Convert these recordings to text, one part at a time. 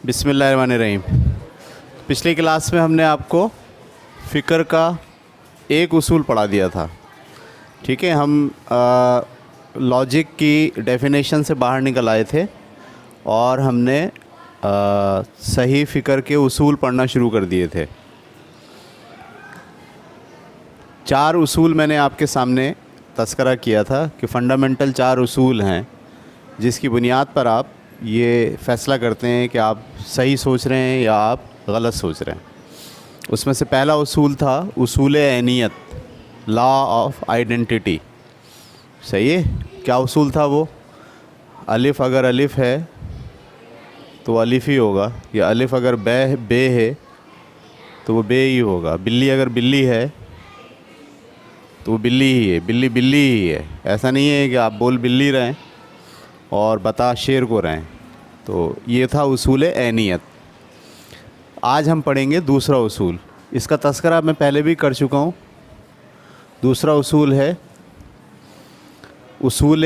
بسم اللہ الرحمن الرحیم۔ پچھلی کلاس میں ہم نے آپ کو فکر کا ایک اصول پڑھا دیا تھا، ٹھیک ہے۔ ہم لاجک کی ڈیفینیشن سے باہر نکل آئے تھے اور ہم نے صحیح فکر کے اصول پڑھنا شروع کر دیے تھے۔ 4 اصول میں نے آپ کے سامنے تذکرہ کیا تھا کہ فنڈامنٹل 4 اصول ہیں جس کی بنیاد پر آپ یہ فیصلہ کرتے ہیں کہ آپ صحیح سوچ رہے ہیں یا آپ غلط سوچ رہے ہیں۔ اس میں سے پہلا اصول تھا اصول عینیت، لا آف آئیڈینٹی۔ صحیح ہے؟ کیا اصول تھا وہ؟ الف اگر الف ہے تو وہ الف ہی ہوگا، یا الف اگر بے ہے تو وہ بے ہی ہوگا، بلی اگر بلی ہے تو وہ بلی ہی ہے، بلی بلی ہی ہے۔ ایسا نہیں ہے کہ آپ بول بلی رہیں اور بتا شیر کو رہیں۔ تو یہ تھا اصول عینیت۔ آج ہم پڑھیں گے دوسرا اصول، اس کا تذکرہ میں پہلے بھی کر چکا ہوں۔ دوسرا اصول ہے اصول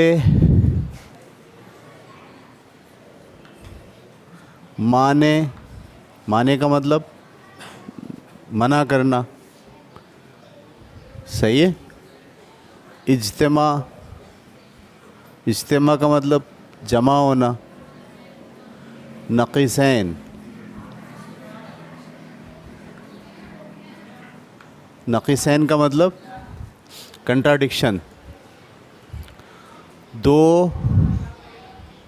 مانے کا مطلب منع کرنا، صحیح ہے۔ اجتماع کا مطلب جمع ہونا۔ نقیصین کا مطلب کنٹراڈکشن، دو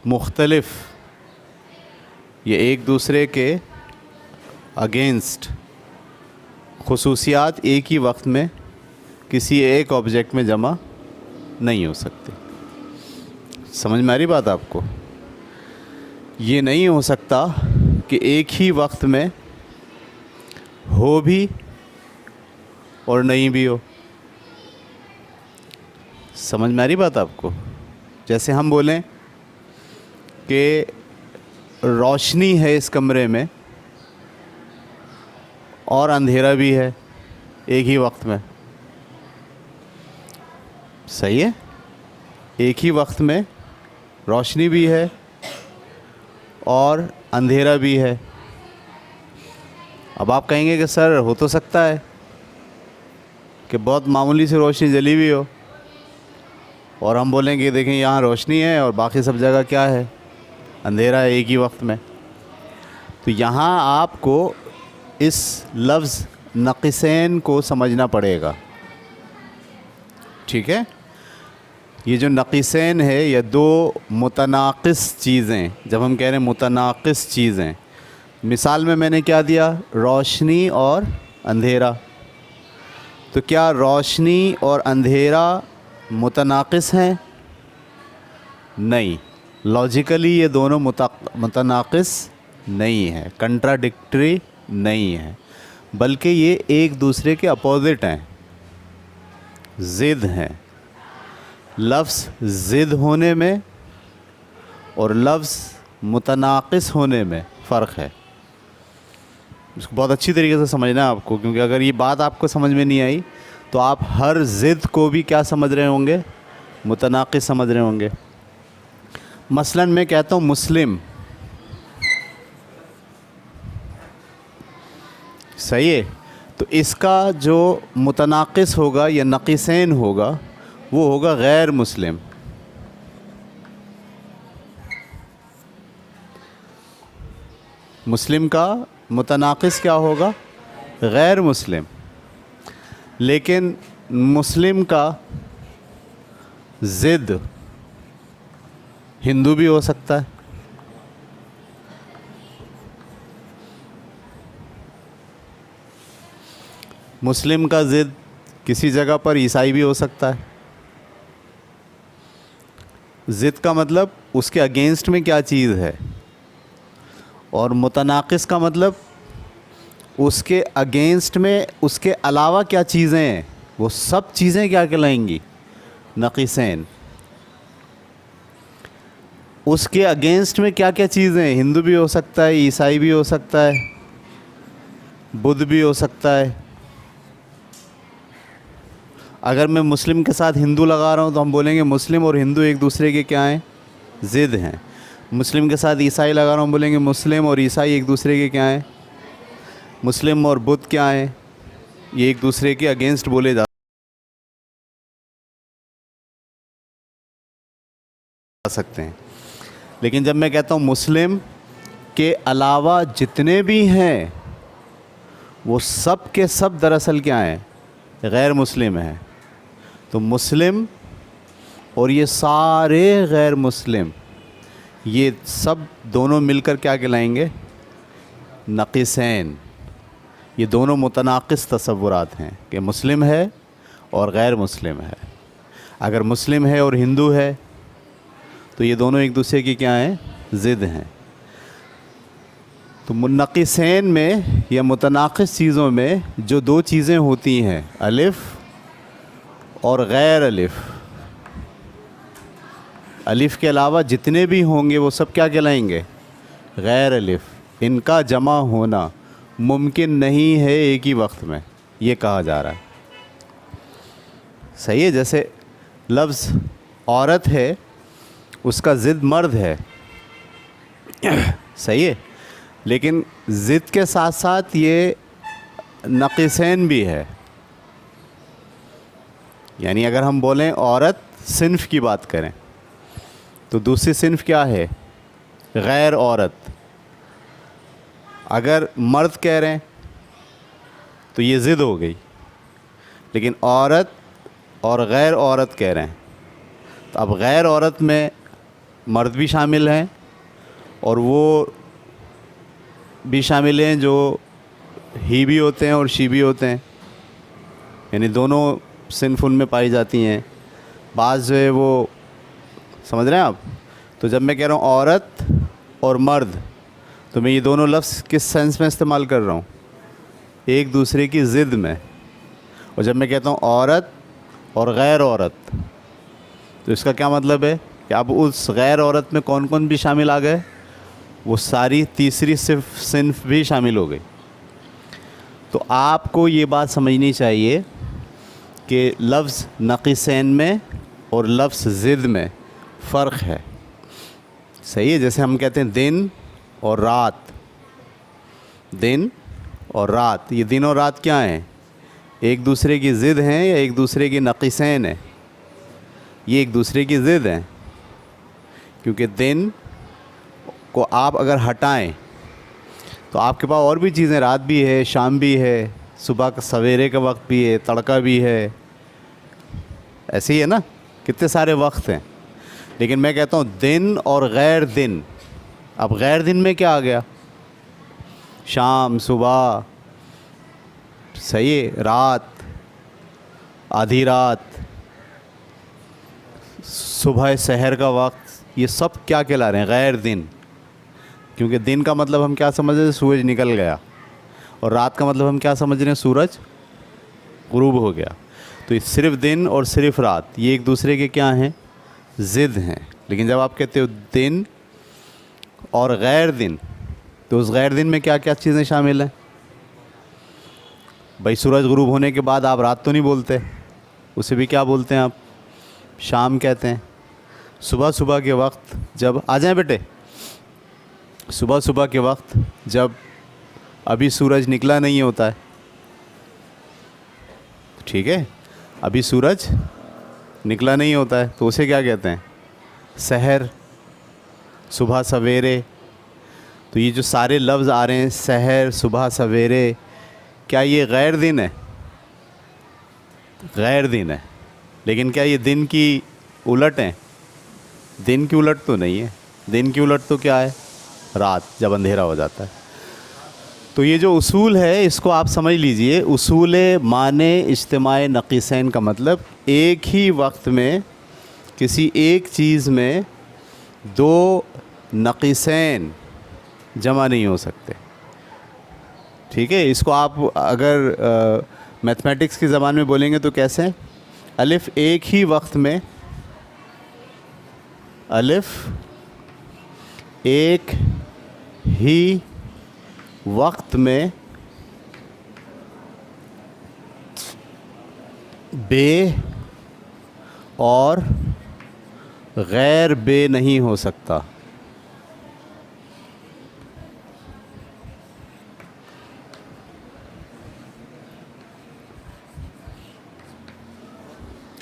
مختلف یہ ایک دوسرے کے اگینسٹ خصوصیات ایک ہی وقت میں کسی ایک آبجیکٹ میں جمع نہیں ہو سکتے۔ سمجھ میں آ رہی بات آپ کو؟ یہ نہیں ہو سکتا کہ ایک ہی وقت میں ہو بھی اور نہیں بھی ہو۔ سمجھ میں آ رہی بات آپ کو؟ جیسے ہم بولیں کہ روشنی ہے اس کمرے میں اور اندھیرا بھی ہے ایک ہی وقت میں، صحیح ہے۔ ایک ہی وقت میں روشنی بھی ہے اور اندھیرا بھی ہے۔ اب آپ کہیں گے کہ سر ہو تو سکتا ہے کہ بہت معمولی سی روشنی جلی ہوئی ہو اور ہم بولیں کہ دیکھیں یہاں روشنی ہے اور باقی سب جگہ کیا ہے؟ اندھیرا ہے ایک ہی وقت میں۔ تو یہاں آپ کو اس لفظ نقیصین کو سمجھنا پڑے گا، ٹھیک ہے۔ یہ جو نقیصین ہے یہ دو متناقض چیزیں، جب ہم کہہ رہے ہیں متناقض چیزیں، مثال میں نے کیا دیا؟ روشنی اور اندھیرا۔ تو کیا روشنی اور اندھیرا متناقض ہیں؟ نہیں، لاجیکلی یہ دونوں متناقض نہیں ہیں، کنٹراڈکٹری نہیں ہیں، بلکہ یہ ایک دوسرے کے اپوزٹ ہیں، ضد ہیں۔ لفظ ضد ہونے میں اور لفظ متناقض ہونے میں فرق ہے۔ اس کو بہت اچھی طریقے سے سمجھنا ہے آپ کو، کیونکہ اگر یہ بات آپ کو سمجھ میں نہیں آئی تو آپ ہر ضد کو بھی کیا سمجھ رہے ہوں گے؟ متناقض سمجھ رہے ہوں گے۔ مثلاً میں کہتا ہوں مسلم، صحیح ہے، تو اس کا جو متناقض ہوگا یا نقیصین ہوگا وہ ہوگا غیر مسلم۔ مسلم کا متناقض کیا ہوگا؟ غیر مسلم۔ لیکن مسلم کا ضد ہندو بھی ہو سکتا ہے، مسلم کا ضد کسی جگہ پر عیسائی بھی ہو سکتا ہے۔ ضد کا مطلب اس کے اگینسٹ میں کیا چیز ہے، اور متناقض کا مطلب اس کے اگینسٹ میں اس کے علاوہ کیا چیزیں ہیں، وہ سب چیزیں کیا کہلائیں گی؟ نقیصین۔ اس کے اگینسٹ میں کیا کیا چیزیں ہیں؟ ہندو بھی ہو سکتا ہے، عیسائی بھی ہو سکتا ہے، بدھ بھی ہو سکتا ہے۔ اگر میں مسلم کے ساتھ ہندو لگا رہا ہوں تو ہم بولیں گے مسلم اور ہندو ایک دوسرے کے کیا ہیں؟ ضد ہیں۔ مسلم کے ساتھ عیسائی لگا رہا ہوں، بولیں گے مسلم اور عیسائی ایک دوسرے کے کیا ہیں؟ مسلم اور بدھ کیا ہیں؟ یہ ایک دوسرے کے اگینسٹ بولے جا سکتے ہیں. لیکن جب میں کہتا ہوں مسلم کے علاوہ جتنے بھی ہیں وہ سب کے سب دراصل کیا ہیں؟ غیر مسلم ہیں. تو مسلم اور یہ سارے غیر مسلم، یہ سب دونوں مل کر کیا کہلائیں گے؟ نقیصین. یہ دونوں متناقض تصورات ہیں کہ مسلم ہے اور غیر مسلم ہے. اگر مسلم ہے اور ہندو ہے تو یہ دونوں ایک دوسرے کی کیا ہیں؟ ضد ہیں. تو منقصین میں یا متناقض چیزوں میں جو دو چیزیں ہوتی ہیں، الف اور غیر الف، الف کے علاوہ جتنے بھی ہوں گے وہ سب کیا کہلائیں گے؟ غیر الف. ان کا جمع ہونا ممکن نہیں ہے ایک ہی وقت میں، یہ کہا جا رہا ہے. صحیح ہے؟ جیسے لفظ عورت ہے، اس کا ضد مرد ہے، صحیح ہے، لیکن ضد کے ساتھ ساتھ یہ نقیصین بھی ہے. یعنی اگر ہم بولیں عورت صنف کی بات کریں تو دوسری صنف کیا ہے؟ غیر عورت. اگر مرد کہہ رہے ہیں تو یہ ضد ہو گئی، لیکن عورت اور غیر عورت کہہ رہے ہیں تو اب غیر عورت میں مرد بھی شامل ہیں اور وہ بھی شامل ہیں جو ہی بھی ہوتے ہیں اور شی بھی ہوتے ہیں، یعنی دونوں صنف ان میں پائی جاتی ہیں. بعض جو ہے وہ سمجھ رہے ہیں آپ. تو جب میں کہہ رہا ہوں عورت اور مرد تو میں یہ دونوں لفظ کس سینس میں استعمال کر رہا ہوں؟ ایک دوسرے کی ضد میں. اور جب میں کہتا ہوں عورت اور غیر عورت تو اس کا کیا مطلب ہے کہ اب اس غیر عورت میں کون کون بھی شامل آ گئے؟ وہ ساری تیسری صنف بھی شامل ہو گئی. تو آپ کو یہ بات سمجھنی چاہیے کہ لفظ نقیصین میں اور لفظ ضد میں فرق ہے. صحیح ہے؟ جیسے ہم کہتے ہیں دن اور رات. دن اور رات، یہ دن اور رات کیا ہیں؟ ایک دوسرے کی ضد ہیں یا ایک دوسرے کی نقیصین ہیں؟ یہ ایک دوسرے کی ضد ہیں، کیونکہ دن کو آپ اگر ہٹائیں تو آپ کے پاس اور بھی چیزیں، رات بھی ہے، شام بھی ہے، صبح کا سویرے کا وقت بھی ہے، تڑکا بھی ہے، ایسے ہی ہے نا، کتنے سارے وقت ہیں. لیکن میں کہتا ہوں دن اور غیر دن. اب غیر دن میں کیا آ گیا؟ شام، صبح، صحیح ہے، رات، آدھی رات، صبح سحر کا وقت، یہ سب کیا کہلا رہے ہیں؟ غیر دن. کیونکہ دن کا مطلب ہم کیا سمجھ رہے ہیں؟ سورج نکل گیا. اور رات کا مطلب ہم کیا سمجھ رہے ہیں؟ سورج غروب ہو گیا. تو یہ صرف دن اور صرف رات یہ ایک دوسرے کے کیا ہیں؟ ضد ہیں. لیکن جب آپ کہتے ہو دن اور غیر دن تو اس غیر دن میں کیا کیا چیزیں شامل ہیں؟ بھائی سورج غروب ہونے کے بعد آپ رات تو نہیں بولتے، اسے بھی کیا بولتے ہیں آپ؟ شام کہتے ہیں. صبح صبح کے وقت جب آ جائیں بیٹے، صبح صبح کے وقت جب ابھی سورج نکلا نہیں ہوتا ہے، ٹھیک ہے، ابھی سورج نکلا نہیں ہوتا ہے تو اسے کیا کہتے ہیں؟ سحر، صبح سویرے. تو یہ جو سارے لفظ آ رہے ہیں، سحر، صبح سویرے، کیا یہ غیر دن ہے؟ غیر دن ہے. لیکن کیا یہ دن کی الٹ ہیں؟ دن کی الٹ تو نہیں ہے. دن کی الٹ تو کیا ہے؟ رات، جب اندھیرا ہو جاتا ہے. تو یہ جو اصول ہے اس کو آپ سمجھ لیجئے. اصول معنی اجتماع نقیصین کا مطلب ایک ہی وقت میں کسی ایک چیز میں دو نقیصین جمع نہیں ہو سکتے. ٹھیک ہے؟ اس کو آپ اگر میتھمیٹکس کی زبان میں بولیں گے تو کیسے؟ الف ایک ہی وقت میں، الف ایک ہی وقت میں بے اور غیر بے نہیں ہو سکتا.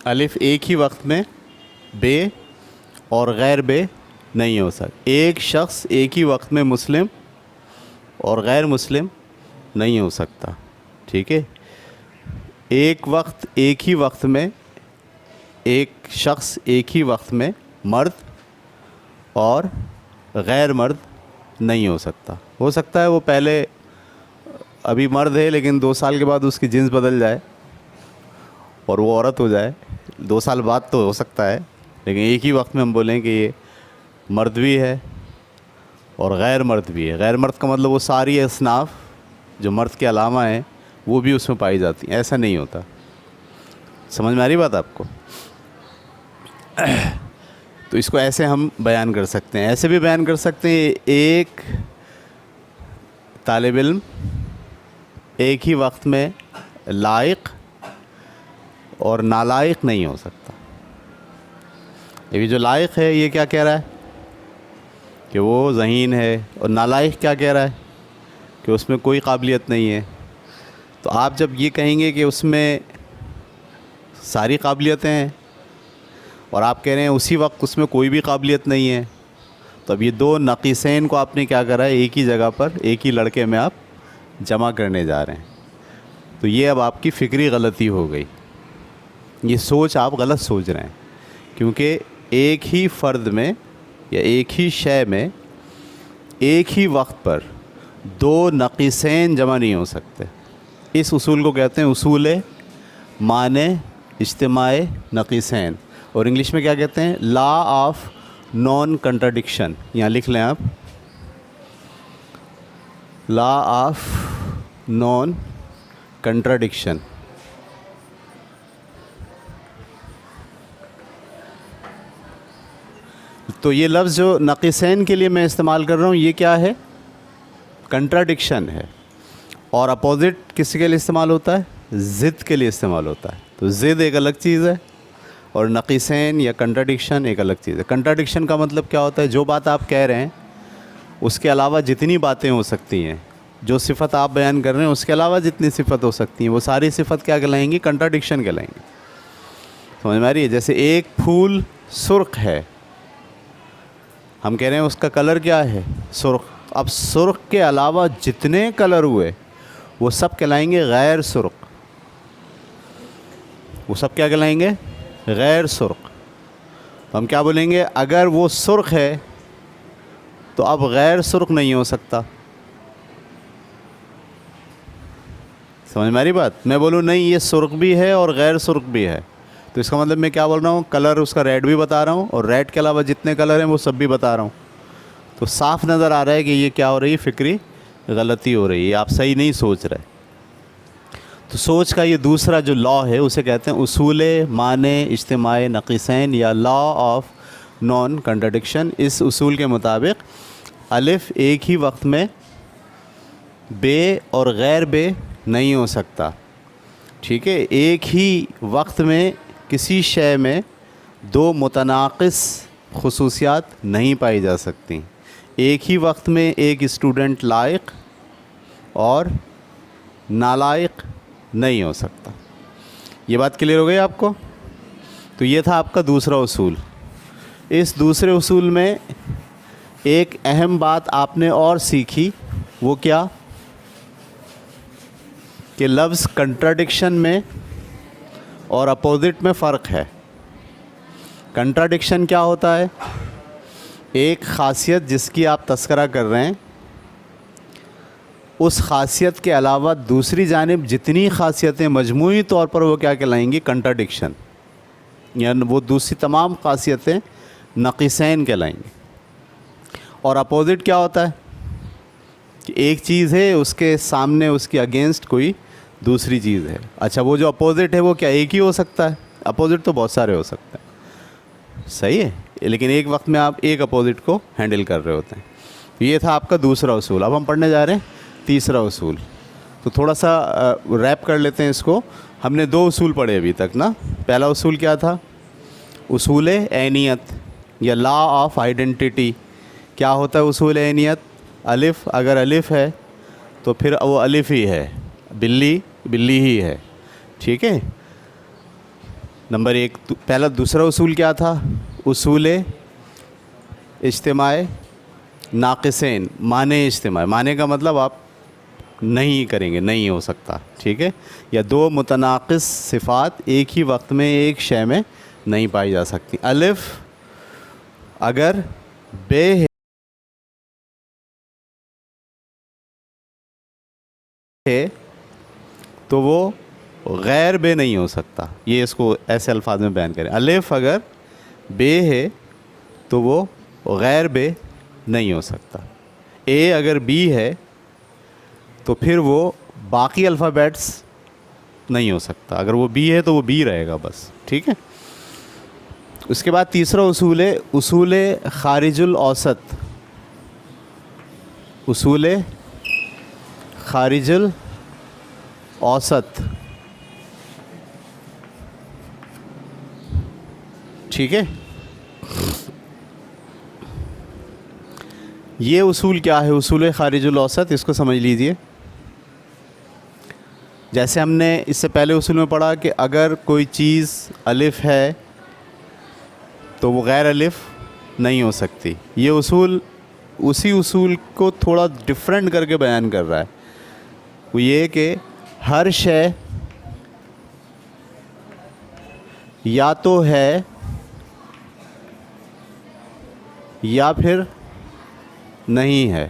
الف ایک ہی وقت میں بے اور غیر بے نہیں ہو سکتا. ایک شخص ایک ہی وقت میں مسلم اور غیر مسلم نہیں ہو سکتا. ٹھیک ہے. ایک ہی وقت میں ایک شخص ایک ہی وقت میں مرد اور غیر مرد نہیں ہو سکتا. ہو سکتا ہے وہ پہلے ابھی مرد ہے لیکن 2 سال کے بعد اس کی جنس بدل جائے اور وہ عورت ہو جائے. 2 سال بعد تو ہو سکتا ہے, لیکن ایک ہی وقت میں ہم بولیں کہ یہ مرد بھی ہے اور غیر مرد بھی ہے. غیر مرد کا مطلب وہ ساری اصناف جو مرد کے علامہ ہیں وہ بھی اس میں پائی جاتی ہیں. ایسا نہیں ہوتا. سمجھ میں آ رہی بات آپ کو؟ تو اس کو ایسے ہم بیان کر سکتے ہیں. ایسے بھی بیان کر سکتے ہیں ایک طالب علم ایک ہی وقت میں لائق اور نالائق نہیں ہو سکتا. یہ جو لائق ہے یہ کیا کہہ رہا ہے کہ وہ ذہین ہے, اور نالائق کیا کہہ رہا ہے کہ اس میں کوئی قابلیت نہیں ہے. تو آپ جب یہ کہیں گے کہ اس میں ساری قابلیتیں ہیں اور آپ کہہ رہے ہیں اسی وقت اس میں کوئی بھی قابلیت نہیں ہے, تو اب یہ 2 نقیصین کو آپ نے کیا کرا ہے ایک ہی جگہ پر ایک ہی لڑکے میں آپ جمع کرنے جا رہے ہیں. تو یہ اب آپ کی فکری غلطی ہو گئی. یہ سوچ آپ غلط سوچ رہے ہیں, کیونکہ ایک ہی فرد میں یا ایک ہی شے میں ایک ہی وقت پر 2 نقیصین جمع نہیں ہو سکتے. اس اصول کو کہتے ہیں اصول مانع اجتماع نقیصین, اور انگلش میں کیا کہتے ہیں لا آف نان کنٹراڈکشن. یہاں لکھ لیں آپ, لا آف نان کنٹراڈکشن. تو یہ لفظ جو نقیصین کے لیے میں استعمال کر رہا ہوں یہ کیا ہے؟ کنٹراڈکشن ہے. اور اپوزٹ کس کے لیے استعمال ہوتا ہے؟ ضد کے لیے استعمال ہوتا ہے. تو ضد ایک الگ چیز ہے اور نقیصین یا کنٹراڈکشن ایک الگ چیز ہے. کنٹراڈکشن کا مطلب کیا ہوتا ہے؟ جو بات آپ کہہ رہے ہیں اس کے علاوہ جتنی باتیں ہو سکتی ہیں, جو صفت آپ بیان کر رہے ہیں اس کے علاوہ جتنی صفت ہو سکتی ہیں وہ ساری صفت کیا کہلائیں گی؟ کنٹراڈکشن کہلائیں گی. سمجھ میں آ رہی ہے؟ جیسے ایک پھول سرخ ہے, ہم کہہ رہے ہیں اس کا کلر کیا ہے؟ سرخ. اب سرخ کے علاوہ جتنے کلر ہوئے وہ سب کہلائیں گے غیر سرخ. وہ سب کیا کہلائیں گے؟ غیر سرخ. تو ہم کیا بولیں گے؟ اگر وہ سرخ ہے تو اب غیر سرخ نہیں ہو سکتا. سمجھ میں آ رہی بات؟ میں بولوں نہیں یہ سرخ بھی ہے اور غیر سرخ بھی ہے, تو اس کا مطلب میں کیا بول رہا ہوں؟ کلر اس کا ریڈ بھی بتا رہا ہوں اور ریڈ کے علاوہ جتنے کلر ہیں وہ سب بھی بتا رہا ہوں. تو صاف نظر آ رہا ہے کہ یہ کیا ہو رہی ہے؟ فکری غلطی ہو رہی ہے, آپ صحیح نہیں سوچ رہے. تو سوچ کا یہ دوسرا جو لا ہے اسے کہتے ہیں اصول مانع اجتماع نقیصین یا لا آف نان کنٹراڈکشن. اس اصول کے مطابق الف ایک ہی وقت میں بے اور غیر بے نہیں ہو سکتا. ٹھیک ہے. ایک ہی وقت میں کسی شے میں 2 متناقض خصوصیات نہیں پائی جا سکتی. ایک ہی وقت میں ایک اسٹوڈنٹ لائق اور نالائق نہیں ہو سکتا. یہ بات کلیئر ہو گئی آپ کو؟ تو یہ تھا آپ کا دوسرا اصول. اس دوسرے اصول میں ایک اہم بات آپ نے اور سیکھی, وہ کیا؟ کہ لفظ کنٹراڈکشن میں اور اپوزٹ میں فرق ہے. کنٹراڈکشن کیا ہوتا ہے؟ ایک خاصیت جس کی آپ تذکرہ کر رہے ہیں اس خاصیت کے علاوہ دوسری جانب جتنی خاصیتیں مجموعی طور پر وہ کیا کہلائیں گی؟ کنٹراڈکشن. یعنی وہ دوسری تمام خاصیتیں نقیصین کہلائیں گی. اور اپوزٹ کیا ہوتا ہے؟ کہ ایک چیز ہے اس کے سامنے اس کے اگینسٹ کوئی دوسری چیز ہے. اچھا, وہ جو اپوزٹ ہے وہ کیا ایک ہی ہو سکتا ہے؟ اپوزٹ تو بہت سارے ہو سکتے ہیں. صحیح ہے, لیکن ایک وقت میں آپ ایک اپوزٹ کو ہینڈل کر رہے ہوتے ہیں. یہ تھا آپ کا دوسرا اصول. اب ہم پڑھنے جا رہے ہیں تیسرا اصول. تو تھوڑا سا ریپ کر لیتے ہیں اس کو. ہم نے 2 اصول پڑھے ابھی تک نا. پہلا اصول کیا تھا؟ اصول عینیت یا لا آف آئیڈینٹی. کیا ہوتا ہے اصول عینیت؟ الف, اگر الف ہے تو پھر وہ الف ہی ہے, بلی بلی ہی ہے. ٹھیک ہے. نمبر ایک پہلا دوسرا اصول کیا تھا؟ اصول اجتماع ناقصین، معنی اجتماع، معنی کا مطلب آپ نہیں کریں گے، نہیں ہو سکتا، ٹھیک ہے، یا دو متناقض صفات ایک ہی وقت میں ایک شے میں نہیں پائی جا سکتی۔ الف اگر بے ہے تو وہ غیر بے نہیں ہو سکتا، یہ اس کو ایسے الفاظ میں بیان کریں، الف اگر بے ہے تو وہ غیر بے نہیں ہو سکتا، اے اگر بی ہے تو پھر وہ باقی الفابیٹس نہیں ہو سکتا، اگر وہ بی ہے تو وہ بی رہے گا بس، ٹھیک ہے۔ اس کے بعد تیسرا اصول ہے اصول خارج الاوسط، اصول خارج الاوسط، ٹھیک ہے۔ یہ اصول کیا ہے؟ اصول خارج الاوسط، اس کو سمجھ لیجئے۔ جیسے ہم نے اس سے پہلے اصول میں پڑھا کہ اگر کوئی چیز الف ہے تو وہ غیر الف نہیں ہو سکتی، یہ اصول اسی اصول کو تھوڑا ڈفرینٹ کر کے بیان کر رہا ہے، وہ یہ کہ ہر شے یا تو ہے یا پھر نہیں ہے،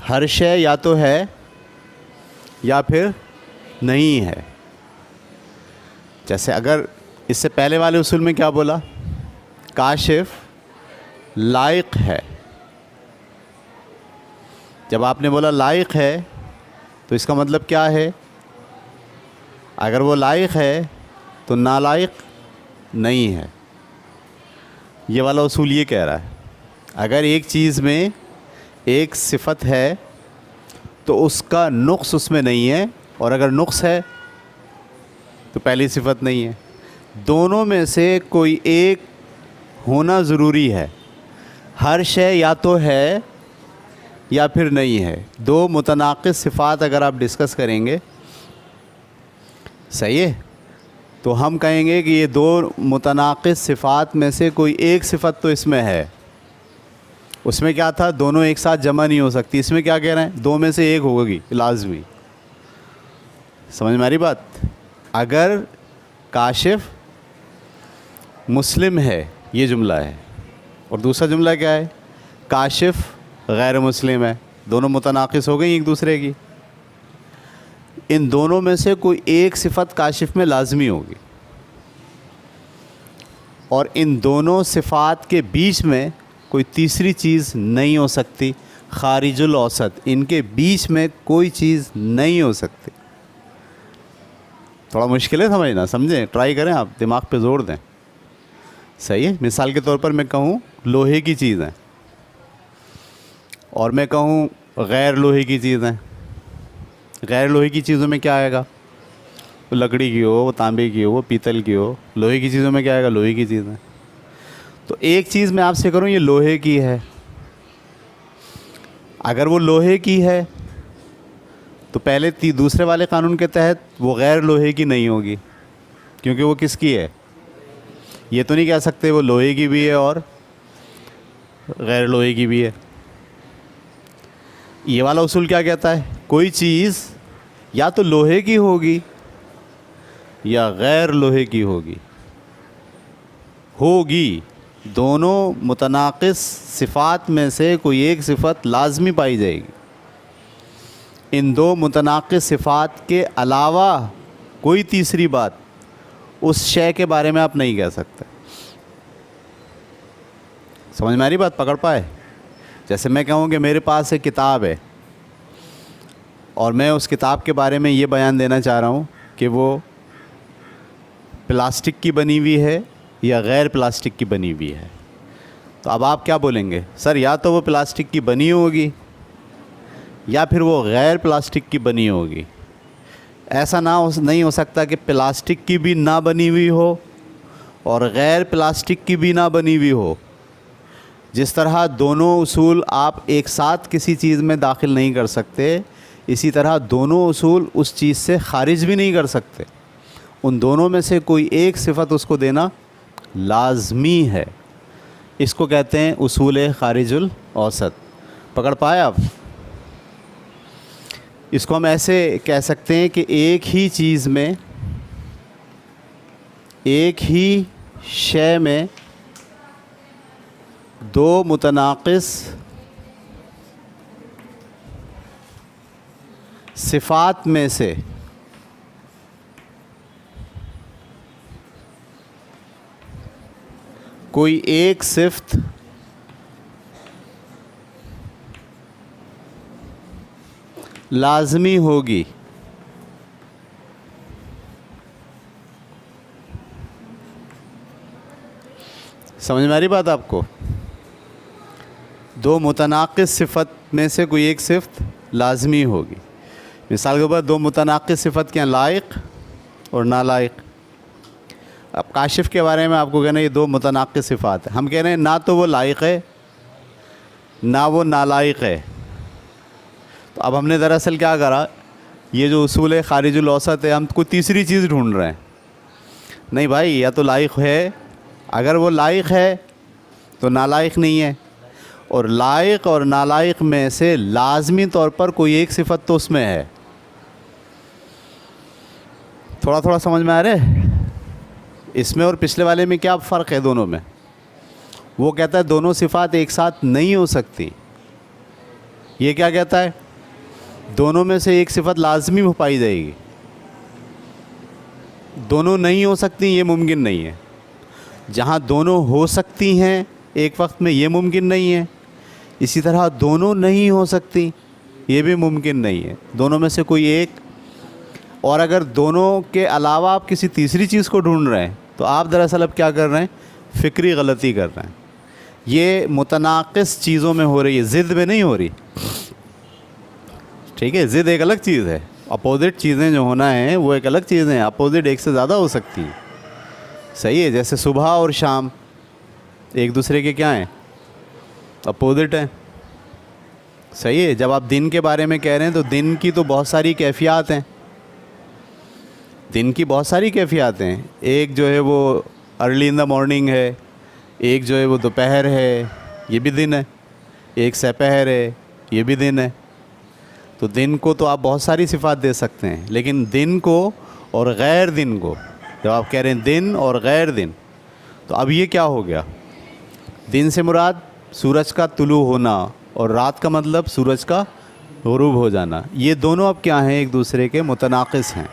ہر شے یا تو ہے یا پھر نہیں ہے۔ جیسے اگر اس سے پہلے والے اصول میں کیا بولا؟ کاشف لائق ہے، جب آپ نے بولا لائق ہے تو اس کا مطلب کیا ہے؟ اگر وہ لائق ہے تو نالائق نہیں ہے، یہ والا اصول یہ کہہ رہا ہے اگر ایک چیز میں ایک صفت ہے تو اس کا نقص اس میں نہیں ہے، اور اگر نقص ہے تو پہلی صفت نہیں ہے، دونوں میں سے کوئی ایک ہونا ضروری ہے، ہر شے یا تو ہے یا پھر نہیں ہے۔ دو متناقض صفات اگر آپ ڈسکس کریں گے، صحیح ہے، تو ہم کہیں گے کہ یہ دو متناقض صفات میں سے کوئی ایک صفت تو اس میں ہے۔ اس میں کیا تھا؟ دونوں ایک ساتھ جمع نہیں ہو سکتی، اس میں کیا کہہ رہے ہیں؟ دو میں سے ایک ہوگی لازمی۔ سمجھ میں آ رہی بات؟ اگر کاشف مسلم ہے، یہ جملہ ہے، اور دوسرا جملہ کیا ہے؟ کاشف غیر مسلم ہے، دونوں متناقض ہو گئی ایک دوسرے کی، ان دونوں میں سے کوئی ایک صفت کاشف میں لازمی ہوگی، اور ان دونوں صفات کے بیچ میں کوئی تیسری چیز نہیں ہو سکتی، خارج الاوسط، ان کے بیچ میں کوئی چیز نہیں ہو سکتی۔ تھوڑا مشکل ہے سمجھنا، سمجھیں، ٹرائی کریں، آپ دماغ پہ زور دیں، صحیح ہے۔ مثال کے طور پر میں کہوں لوہے کی چیز ہے اور میں کہوں غیر لوہے کی چیز ہے، غیر لوہے کی چیزوں میں کیا آئے گا؟ وہ لکڑی کی ہو، وہ تانبے کی ہو، وہ پیتل کی ہو، لوہے کی چیزوں میں کیا آئے گا؟ لوہے کی چیز ہے۔ تو ایک چیز میں آپ سے کروں یہ لوہے کی ہے، اگر وہ لوہے کی ہے تو پہلے دوسرے والے قانون کے تحت وہ غیر لوہے کی نہیں ہوگی، کیونکہ وہ کس کی ہے؟ یہ تو نہیں کہہ سکتے وہ لوہے کی بھی ہے اور غیر لوہے کی بھی ہے۔ یہ والا اصول کیا کہتا ہے؟ کوئی چیز یا تو لوہے کی ہوگی یا غیر لوہے کی ہوگی، دونوں متناقض صفات میں سے کوئی ایک صفت لازمی پائی جائے گی، ان دو متناقض صفات کے علاوہ کوئی تیسری بات اس شے کے بارے میں آپ نہیں کہہ سکتے۔ سمجھ میں آ رہی بات؟ پکڑ پائے؟ جیسے میں کہوں کہ میرے پاس ایک کتاب ہے اور میں اس کتاب کے بارے میں یہ بیان دینا چاہ رہا ہوں کہ وہ پلاسٹک کی بنی ہوئی ہے یا غیر پلاسٹک کی بنی ہوئی ہے، تو اب آپ کیا بولیں گے؟ سر یا تو وہ پلاسٹک کی بنی ہوگی یا پھر وہ غیر پلاسٹک کی بنی ہوگی، ایسا نہیں ہو سکتا کہ پلاسٹک کی بھی نہ بنی ہوئی ہو اور غیر پلاسٹک کی بھی نہ بنی ہوئی ہو۔ جس طرح دونوں اصول آپ ایک ساتھ کسی چیز میں داخل نہیں کر سکتے، اسی طرح دونوں اصول اس چیز سے خارج بھی نہیں کر سکتے، ان دونوں میں سے کوئی ایک صفت اس کو دینا لازمی ہے۔ اس کو کہتے ہیں اصول خارج الاوسط۔ پکڑ پائے آپ؟ اس کو ہم ایسے کہہ سکتے ہیں کہ ایک ہی چیز میں، ایک ہی شے میں دو متناقض صفات میں سے کوئی ایک صفت لازمی ہوگی۔ سمجھ میں آ رہی بات آپ کو؟ دو متناقض صفت میں سے کوئی ایک صفت لازمی ہوگی۔ مثال کے اوپر دو متناقض صفت کیا ہیں؟ لائق اور نالائق۔ اب کاشف کے بارے میں آپ کو کہنا یہ دو متناقض صفات ہیں، ہم کہہ رہے ہیں نہ تو وہ لائق ہے نہ وہ نالائق ہے۔ تو اب ہم نے دراصل کیا کرا، یہ جو اصول خارج الاوسط ہے، ہم کوئی تیسری چیز ڈھونڈ رہے ہیں۔ نہیں بھائی، یا تو لائق ہے، اگر وہ لائق ہے تو نالائق نہیں ہے، اور لائق اور نالائق میں سے لازمی طور پر کوئی ایک صفت تو اس میں ہے۔ تھوڑا تھوڑا سمجھ میں آ رہا ہے؟ اس میں اور پچھلے والے میں کیا فرق ہے دونوں میں؟ وہ کہتا ہے دونوں صفات ایک ساتھ نہیں ہو سکتی، یہ کیا کہتا ہے؟ دونوں میں سے ایک صفت لازمی ہو پائی جائے گی۔ دونوں نہیں ہو سکتی یہ ممکن نہیں ہے۔ جہاں دونوں ہو سکتی ہیں ایک وقت میں یہ ممکن نہیں ہے، اسی طرح دونوں نہیں ہو سکتی یہ بھی ممکن نہیں ہے، دونوں میں سے کوئی ایک۔ اور اگر دونوں کے علاوہ آپ کسی تیسری چیز کو ڈھونڈ رہے ہیں تو آپ دراصل اب کیا کر رہے ہیں؟ فکری غلطی کر رہے ہیں۔ یہ متناقض چیزوں میں ہو رہی ہے، ضد میں نہیں ہو رہی۔ ٹھیک ہے، ضد ایک الگ چیز ہے، اپوزٹ چیزیں جو ہونا ہے وہ ایک الگ چیزیں ہیں، اپوزٹ ایک سے زیادہ ہو سکتی ہیں۔ صحیح ہے، جیسے صبح اور شام ایک دوسرے کے کیا ہیں؟ اپوزٹ ہیں۔ صحیح ہے، جب آپ دن کے بارے میں کہہ رہے ہیں تو دن کی تو بہت ساری کیفیات ہیں، دن کی بہت ساری کیفیات ہیں۔ ایک جو ہے وہ ارلی ان دا مارننگ ہے، ایک جو ہے وہ دوپہر ہے، یہ بھی دن ہے، ایک سپہر ہے، یہ بھی دن ہے۔ تو دن کو تو آپ بہت ساری صفات دے سکتے ہیں، لیکن دن کو اور غیر دن کو جب آپ کہہ رہے ہیں دن اور غیر دن، تو اب یہ کیا ہو گیا؟ دن سے مراد سورج کا طلوع ہونا اور رات کا مطلب سورج کا غروب ہو جانا، یہ دونوں اب کیا ہیں؟ ایک دوسرے کے متناقض ہیں۔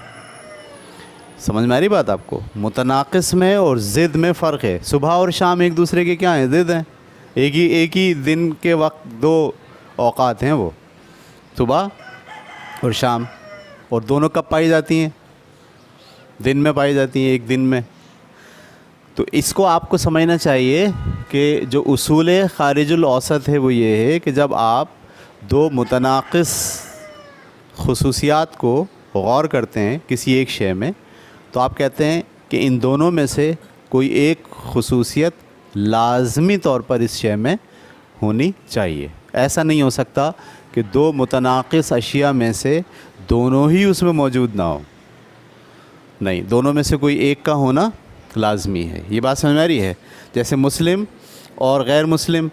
سمجھ میں آ رہی بات آپ کو؟ متناقض میں اور ضد میں فرق ہے۔ صبح اور شام ایک دوسرے کے کیا ہیں؟ ضد ہیں۔ ایک ہی دن کے وقت دو اوقات ہیں، وہ صبح اور شام، اور دونوں کب پائی جاتی ہیں؟ دن میں پائی جاتی ہیں، ایک دن میں۔ تو اس کو آپ کو سمجھنا چاہیے کہ جو اصول خارج الاوسط ہے وہ یہ ہے کہ جب آپ دو متناقض خصوصیات کو غور کرتے ہیں کسی ایک شے میں، تو آپ کہتے ہیں کہ ان دونوں میں سے کوئی ایک خصوصیت لازمی طور پر اس شے میں ہونی چاہیے۔ ایسا نہیں ہو سکتا کہ دو متناقض اشیاء میں سے دونوں ہی اس میں موجود نہ ہو، نہیں، دونوں میں سے کوئی ایک کا ہونا لازمی ہے۔ یہ بات سمجھ میں آ رہی ہے؟ جیسے مسلم اور غیر مسلم،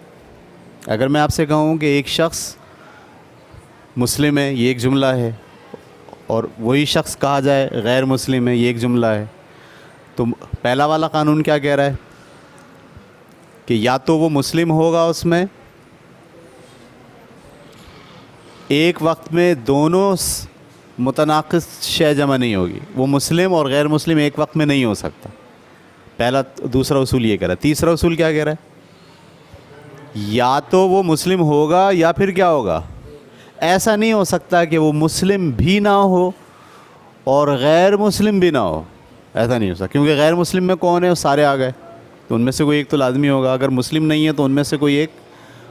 اگر میں آپ سے کہوں کہ ایک شخص مسلم ہے، یہ ایک جملہ ہے، اور وہی شخص کہا جائے غیر مسلم ہے، یہ ایک جملہ ہے، تو پہلا والا قانون کیا کہہ رہا ہے کہ یا تو وہ مسلم ہوگا اس میں، ایک وقت میں دونوں متناقض شے جمع نہیں ہوگی، وہ مسلم اور غیر مسلم ایک وقت میں نہیں ہو سکتا۔ پہلا دوسرا اصول یہ کہہ رہا ہے۔ تیسرا اصول کیا کہہ رہا ہے؟ یا تو وہ مسلم ہوگا یا پھر کیا ہوگا؟ ایسا نہیں ہو سکتا کہ وہ مسلم بھی نہ ہو اور غیر مسلم بھی نہ ہو، ایسا نہیں ہو سکتا، کیونکہ غیر مسلم میں کون ہے؟ وہ سارے آ گئے، تو ان میں سے کوئی ایک تو لازمی ہوگا۔ اگر مسلم نہیں ہے تو ان میں سے کوئی ایک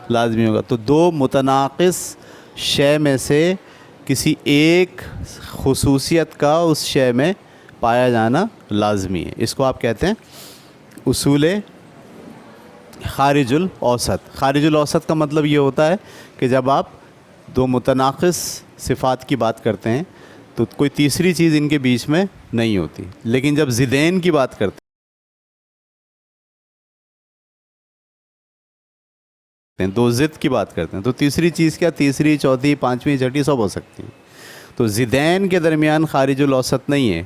لازمی ہوگا۔ تو دو متناقض شے میں سے کسی ایک خصوصیت کا اس شے میں پایا جانا لازمی ہے۔ اس کو آپ کہتے ہیں اصول خارج الاوسط۔ خارج الاوسط کا مطلب یہ ہوتا ہے کہ جب آپ دو متناقض صفات کی بات کرتے ہیں تو کوئی تیسری چیز ان کے بیچ میں نہیں ہوتی. لیکن جب ضدین کی بات کرتے ہیں, دو ضد کی بات کرتے ہیں, تو تیسری چیز کیا, تیسری, چوتھی, پانچویں, چھٹی سب ہو سکتی ہیں. تو ضدین کے درمیان خارج الاوسط نہیں ہے,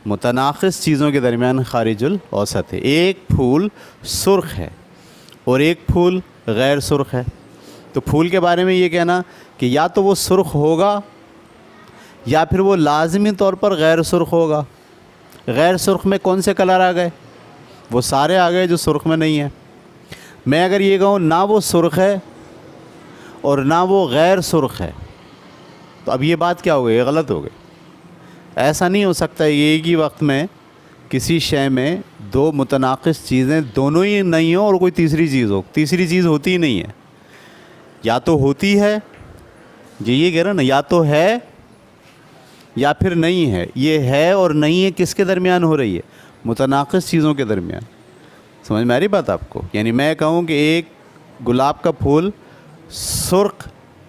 متناقض چیزوں کے درمیان خارج الاوسط ہے. ایک پھول سرخ ہے اور ایک پھول غیر سرخ ہے. تو پھول کے بارے میں یہ کہنا کہ یا تو وہ سرخ ہوگا یا پھر وہ لازمی طور پر غیر سرخ ہوگا. غیر سرخ میں کون سے کلر آ گئے؟ وہ سارے آ گئے جو سرخ میں نہیں ہیں. میں اگر یہ کہوں نہ وہ سرخ ہے اور نہ وہ غیر سرخ ہے, تو اب یہ بات کیا ہو گئی؟ غلط ہو گئی. ایسا نہیں ہو سکتا یہ ایک ہی وقت میں کسی شے میں دو متناقض چیزیں دونوں ہی نہیں ہوں اور کوئی تیسری چیز ہو. تیسری چیز ہوتی ہی نہیں ہے. یا تو ہوتی ہے, یہ کہہ رہا نا, یا تو ہے یا پھر نہیں ہے. یہ ہے اور نہیں ہے کس کے درمیان ہو رہی ہے؟ متناقض چیزوں کے درمیان. سمجھ میں آ رہی بات آپ کو؟ یعنی میں کہوں کہ ایک گلاب کا پھول سرخ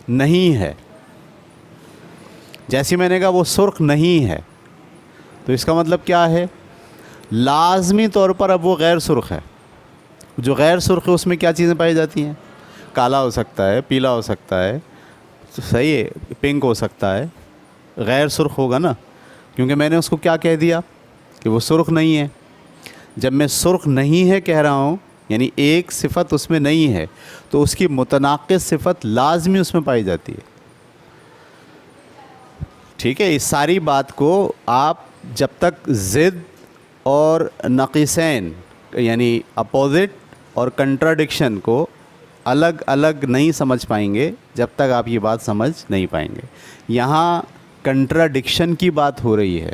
نہیں ہے, جیسی میں نے کہا وہ سرخ نہیں ہے, تو اس کا مطلب کیا ہے؟ لازمی طور پر اب وہ غیر سرخ ہے. جو غیر سرخ ہے اس میں کیا چیزیں پائی جاتی ہیں؟ کالا ہو سکتا ہے, پیلا ہو سکتا ہے, صحیح ہے, پنک ہو سکتا ہے. غیر سرخ ہوگا نا, کیونکہ میں نے اس کو کیا کہہ دیا کہ وہ سرخ نہیں ہے. جب میں سرخ نہیں ہے کہہ رہا ہوں, یعنی ایک صفت اس میں نہیں ہے, تو اس کی متناقض صفت لازمی اس میں پائی جاتی ہے. ٹھیک ہے. اس ساری بات کو آپ جب تک ضد اور نقیصین یعنی اپوزٹ اور کنٹراڈکشن کو الگ الگ نہیں سمجھ پائیں گے, جب تک آپ یہ بات سمجھ نہیں پائیں گے. یہاں کنٹراڈکشن کی بات ہو رہی ہے,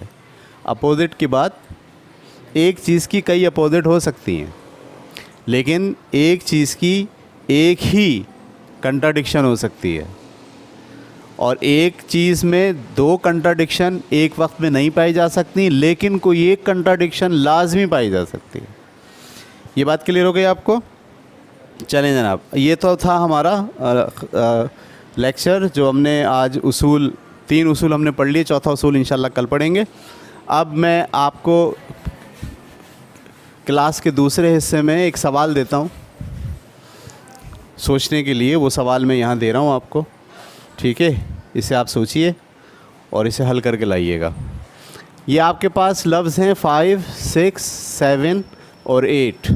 اپوزٹ کی بات. ایک چیز کی کئی اپوزٹ ہو سکتی ہیں, لیکن ایک چیز کی ایک ہی کنٹراڈکشن ہو سکتی ہے. اور ایک چیز میں دو کنٹراڈکشن ایک وقت میں نہیں پائی جا سکتی, لیکن کوئی ایک کنٹراڈکشن لازمی پائی جا سکتی ہے. یہ بات کلیئر ہو گئی آپ کو؟ چلیں جناب, یہ تو تھا ہمارا لیکچر جو ہم نے آج تین اصول ہم نے پڑھ لیے, چوتھا اصول انشاءاللہ کل پڑھیں گے. اب میں آپ کو کلاس کے دوسرے حصے میں ایک سوال دیتا ہوں سوچنے کے لیے. وہ سوال میں یہاں دے رہا ہوں آپ کو, ٹھیک ہے؟ اسے آپ سوچئے اور اسے حل کر کے لائیے گا. یہ آپ کے پاس لفظ ہیں 5, 6, 7 اور 8.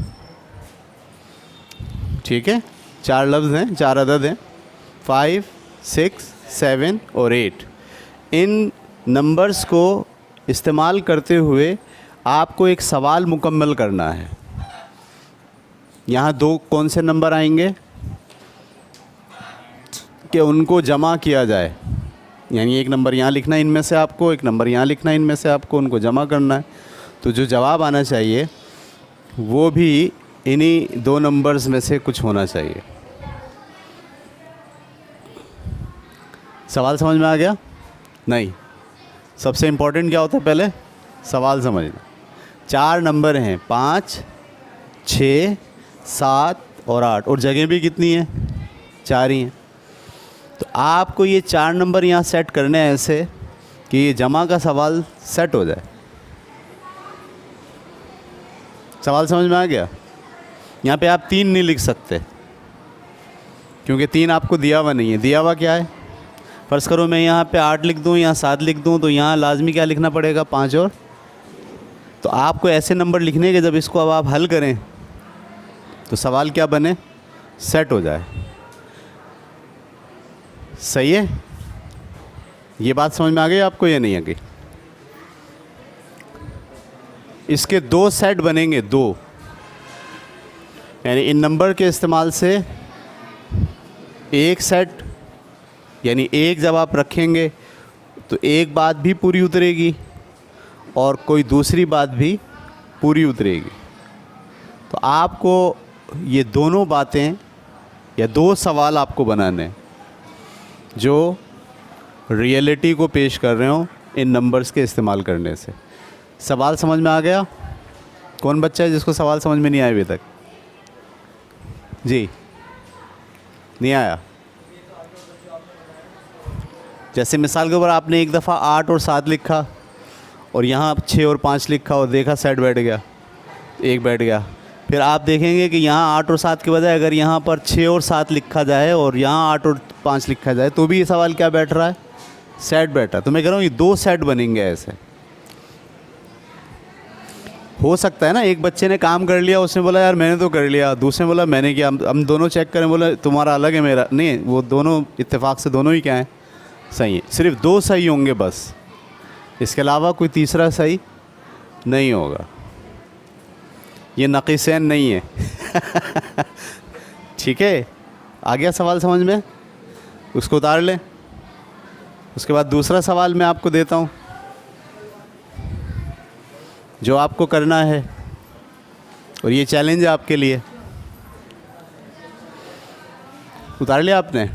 ٹھیک ہے, 4 لفظ ہیں, 4 عدد ہیں, 5, 6, 7 اور 8. ان نمبرز کو استعمال کرتے ہوئے آپ کو ایک سوال مکمل کرنا ہے. یہاں دو کون سے نمبر آئیں گے کہ ان کو جمع کیا جائے, یعنی ایک نمبر یہاں لکھنا ہے ان میں سے آپ کو, ایک نمبر یہاں لکھنا ہے ان میں سے آپ کو, ان کو جمع کرنا ہے. تو جو جواب آنا چاہیے وہ بھی انہی دو نمبرز میں سے کچھ ہونا چاہیے. سوال سمجھ میں آ گیا؟ نہیں, سب سے امپورٹنٹ کیا ہوتا ہے؟ پہلے سوال سمجھنا. 4 نمبر ہیں, 5, 6, 7 اور 8, اور جگہیں بھی کتنی ہیں؟ 4 ہی ہیں. تو آپ کو یہ 4 نمبر یہاں سیٹ کرنے ہیں ایسے کہ یہ جمع کا سوال سیٹ ہو جائے. سوال سمجھ میں آ گیا؟ یہاں پہ آپ 3 نہیں لکھ سکتے کیونکہ 3 آپ کو دیا ہوا نہیں ہے. دیا ہوا کیا ہے؟ فرض کرو میں یہاں پہ 8 لکھ دوں, یہاں 7 لکھ دوں, تو یہاں لازمی کیا لکھنا پڑے گا؟ 5 اور. تو آپ کو ایسے نمبر لکھنے کے جب اس کو اب آپ حل کریں تو سوال کیا بنے؟ سیٹ ہو جائے. صحیح ہے؟ یہ بات سمجھ میں آ گئی آپ کو یا نہیں آ گئی؟ اس کے 2 سیٹ بنیں گے, 2, یعنی ان نمبر کے استعمال سے ایک سیٹ, یعنی ایک جب آپ رکھیں گے تو ایک بات بھی پوری اترے گی اور کوئی دوسری بات بھی پوری اترے گی. تو آپ کو یہ دونوں باتیں یا 2 سوال آپ کو بنانے ہیں جو ریئلٹی کو پیش کر رہے ہوں ان نمبرز کے استعمال کرنے سے. سوال سمجھ میں آ گیا؟ کون بچہ ہے جس کو سوال سمجھ میں نہیں آیا ابھی تک؟ جی نہیں آیا؟ جیسے مثال کے اوپر آپ نے ایک دفعہ 8 اور 7 لکھا اور یہاں 6 اور 5 لکھا اور دیکھا سیٹ بیٹھ گیا، ایک بیٹھ گیا. پھر آپ دیکھیں گے کہ یہاں 8 اور 7 کے بجائے اگر یہاں پر 6 اور 7 لکھا جائے اور یہاں 8 اور 5 لکھا جائے تو بھی یہ سوال کیا بیٹھ رہا ہے؟ سیٹ بیٹھا. تو میں کہہ رہا ہوں یہ 2 سیٹ بنیں گے. ایسے ہو سکتا ہے نا ایک بچے نے کام کر لیا، اس نے بولا یار میں نے تو کر لیا، دوسرے نے بولا میں نے کیا، ہم دونوں چیک کریں، بولا تمہارا الگ ہے میرا نہیں، وہ دونوں اتفاق سے دونوں ہی کیا ہیں؟ صحیح ہیں. صرف 2 صحیح ہوں گے بس، اس کے علاوہ کوئی تیسرا صحیح نہیں ہوگا. یہ نقیصین نہیں ہے. ٹھیک ہے، آ گیا سوال سمجھ میں؟ اس کو اتار لیں. اس کے بعد دوسرا سوال میں آپ کو دیتا ہوں جو آپ کو کرنا ہے، اور یہ چیلنج ہے آپ کے لیے. اتار لیا آپ نے؟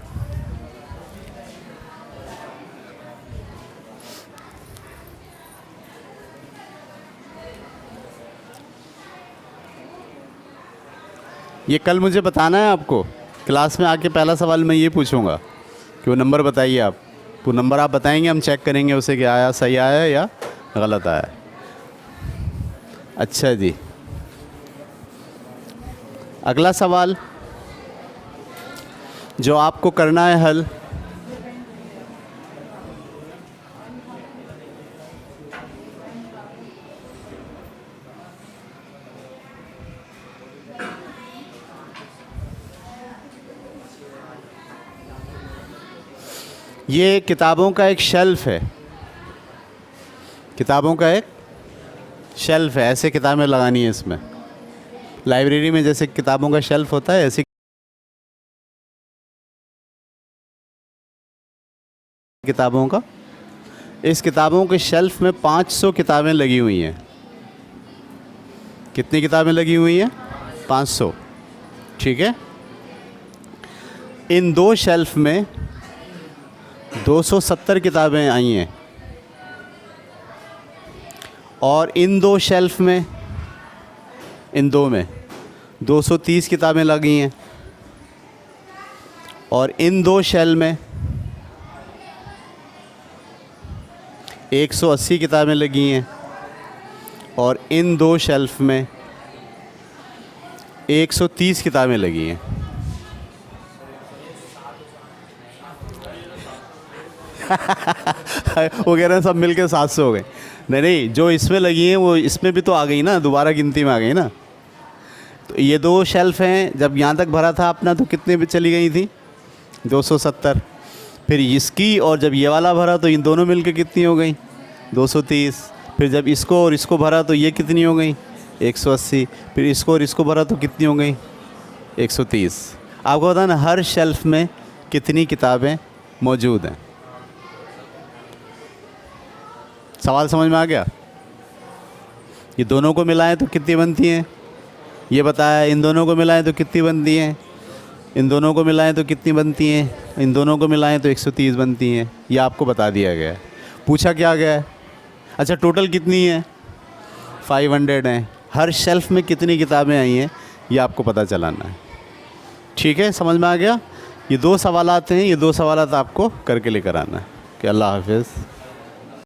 یہ کل مجھے بتانا ہے آپ کو کلاس میں آ کے. پہلا سوال میں یہ پوچھوں گا کہ وہ نمبر بتائیے آپ. وہ نمبر آپ بتائیں گے، ہم چیک کریں گے اسے کہ آیا صحیح آیا یا غلط آیا. اچھا جی، اگلا سوال جو آپ کو کرنا ہے حل، یہ کتابوں کا ایک شیلف ہے. کتابوں کا ایک شیلف ہے. ایسے کتابیں لگانی ہیں اس میں. لائبریری میں جیسے کتابوں کا شیلف ہوتا ہے، ایسی کتابوں کا. اس کتابوں کے شیلف میں 500 کتابیں لگی ہوئی ہیں. کتنی کتابیں لگی ہوئی ہیں؟ 500. ٹھیک ہے. ان 2 شیلف میں 270 کتابیں آئی ہیں، اور ان 2 شیلف میں، ان 2 میں 230 کتابیں لگی ہیں، اور ان 2 شیل میں 180 کتابیں لگی ہیں، اور ان 2 شیلف میں 130 کتابیں لگی ہیں. وہ کہہ رہے ہیں سب مل کے 700 ہو گئے. نہیں، جو اس میں لگی ہیں وہ اس میں بھی تو آ گئی نا، دوبارہ گنتی میں آ گئی نا. تو یہ 2 شیلف ہیں، جب یہاں تک بھرا تھا اپنا تو کتنے بھی چلی گئی تھیں؟ 270. پھر اس کی اور جب یہ والا بھرا تو ان دونوں مل کے کتنی ہو گئیں؟ 230. پھر جب اس کو اور اس کو بھرا تو یہ کتنی ہو گئیں؟ 180. پھر اس کو اور اس کو بھرا تو کتنی ہو گئیں؟ 130. آپ کو پتہ نا ہر شیلف میں کتنی کتابیں موجود ہیں. سوال سمجھ میں آ گیا؟ یہ دونوں کو ملائیں تو کتنی بنتی ہیں؟ یہ بتایا. ان دونوں کو ملائیں تو کتنی بنتی ہیں؟ ان دونوں کو ملائیں تو کتنی بنتی ہیں؟ ان دونوں کو ملائیں تو 130 بنتی ہیں. یہ آپ کو بتا دیا گیا ہے. پوچھا کیا گیا ہے؟ اچھا ٹوٹل کتنی ہیں؟ 500 ہیں. ہر شیلف میں کتنی کتابیں آئی ہیں یہ آپ کو پتہ چلانا ہے. ٹھیک ہے، سمجھ میں آ گیا؟ یہ 2 سوالات ہیں، یہ 2 سوالات آپ کو کر کے لے کر آنا ہے. کہ اللہ حافظ.